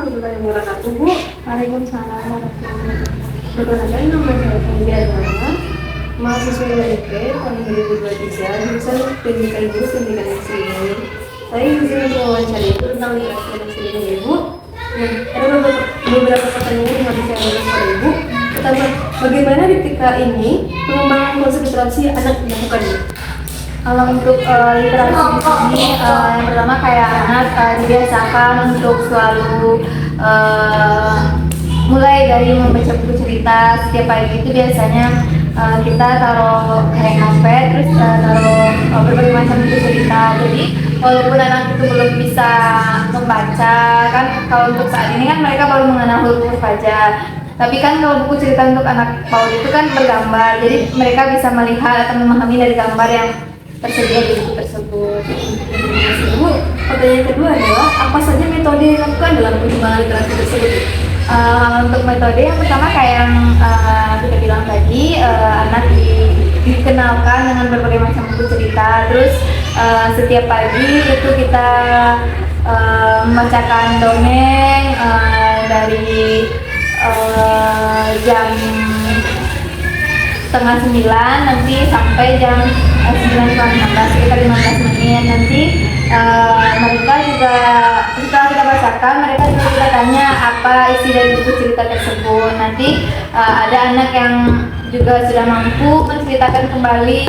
warahmatullahi wabarakatuh, Bu. Waalaikumsalam warahmatullahi wabarakatuh. Perkenalkan, nama saya Fandi Armana, mahasiswa IPB tahun 2023, jurusan Pendidikan Ibu, Pendidikan Isi ini. Saya di sini untuk wawancara itu tentang literasi dan seni Ibu. Ada beberapa pertanyaan yang harus saya urus pada Ibu. Pertama, bagaimana ketika ini pengembangan konsep literasi anak dilakukan, Bu? Kalau untuk literasi di sini, yang pertama kayak anak dibiasakan untuk selalu mulai dari membaca buku cerita setiap pagi. Itu biasanya kita taruh kayak novel, terus taruh berbagai macam buku cerita. Jadi walaupun anak itu belum bisa membaca, kan kalau untuk saat ini kan mereka baru mengenal huruf aja. Tapi kan kalau buku cerita untuk anak PAUD itu kan bergambar, jadi mereka bisa melihat atau memahami dari gambar yang tersedia di buku tersebut. Bu, pertanyaan kedua adalah apa saja metode yang dilakukan dalam pengembangan literasi tersebut? Untuk metode yang pertama kayak yang kita bilang tadi, anak dikenalkan dengan berbagai macam buku cerita. Terus setiap pagi itu kita membacakan dongeng dari jam setengah 9 nanti sampai jam 9:15, sekitar 15 menit. Nanti mereka juga setelah kita bacakan, mereka juga kita tanya apa isi dari buku cerita tersebut. Nanti ada anak yang juga sudah mampu menceritakan kembali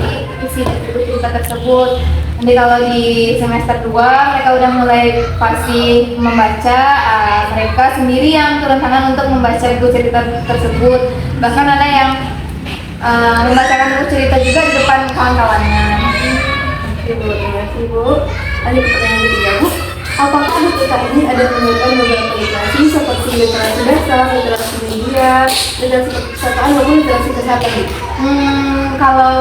isi dari buku cerita tersebut. Nanti kalau di semester 2 mereka udah mulai fasih membaca, mereka sendiri yang turun tangan untuk membaca buku cerita tersebut. Bahkan ada yang membacakan buku cerita juga di depan kawan-kawannya. Terima kasih, Bu. Lanjut pertanyaan ketiga, Bu. Apakah ketika ini ada penelitian beberapa literasi seperti literasi dasar, literasi media, literasi perpustakaan maupun literasi kesehatan, Bu? Kalau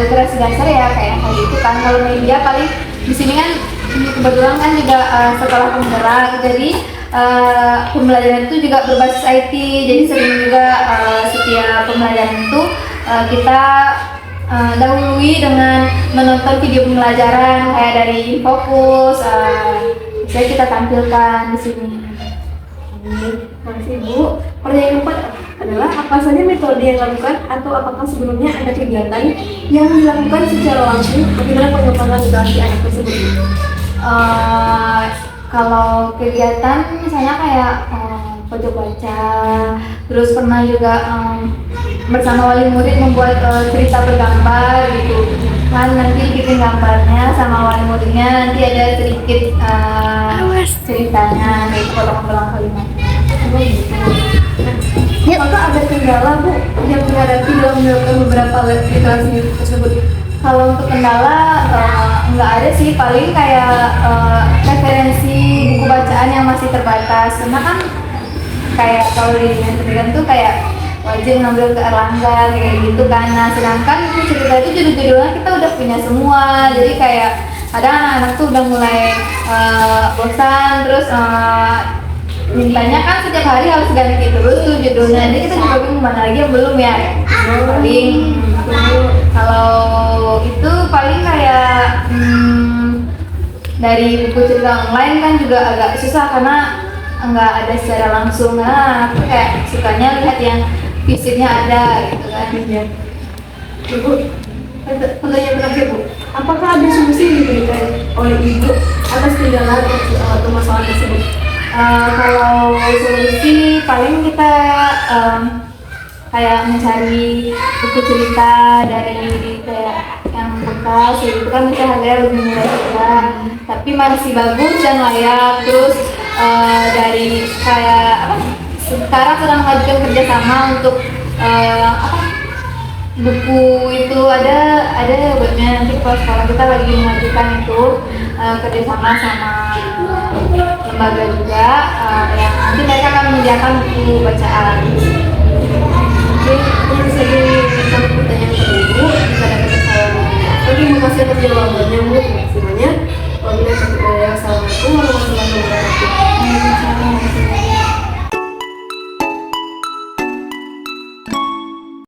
literasi dasar ya kayak tadi itu kan. Kalau media paling di sini kan kebetulan kan juga sekolah penggerak, jadi pembelajaran itu juga berbasis IT. Jadi sering juga setiap pembelajaran itu kita dahului dengan menonton video pembelajaran kayak dari Infocus, bisa kita tampilkan di sini. Terima kasih, Bu. Pertanyaan keempat adalah apa saja metode yang dilakukan atau apakah sebelumnya ada kegiatan yang dilakukan secara langsung bagaimana pengembangan literasi anak tersebut? Kalau kegiatan misalnya kayak pojok baca, terus pernah juga bersama wali murid membuat cerita bergambar gitu kan. Nanti bikin gambarnya sama wali muridnya, nanti ada sedikit ceritanya kayak potongan-potongan kalimat. Apakah ada kendala, Bu, yang dihadapi dalam melakukan beberapa literasi tersebut? Kalau untuk kendala nggak ada sih, paling kayak referensi buku bacaan yang masih terbatas. Karena kan kayak kalau di pendidikan tuh kayak wajib ngambil ke Erlangga kayak gitu kan. Nah sedangkan buku cerita itu judul-judulnya kita udah punya semua, jadi kayak kadang anak-anak tuh udah mulai bosan, terus mintanya kan setiap hari harus ganti terus tuh judulnya. Jadi kita juga bingung mana lagi yang belum ya. Paling kalau itu paling kayak dari buku cerita online kan juga agak susah karena nggak ada secara langsung. Nah aku kayak sukanya lihat yang fisiknya ada gitu kan. Ya. Bu, pertanyaan terakhir, Bu. Apakah ada solusi yang diberikan oleh Ibu atas kendala atau masalah tersebut? Kalau solusi paling kita kayak mencari buku cerita dari kayak yang bekas itu kan bisa harganya lebih murah juga, tapi masih bagus dan layak. Terus dari kayak sekarang sedang mengajukan kerjasama untuk buku itu ada webnya. Nanti kalau sekarang kita lagi mengajukan itu kerjasama sama lembaga juga yang nanti mereka akan menyediakan buku bacaan. Oke, itu saja pertanyaan dari Ibu. Jika ada kesalahan, terima kasih atas jawabannya, Bu. Terima kasih banyak. Wabillahi taufiq wal hidayah. Wassalamualaikum warahmatullahi wabarakatuh.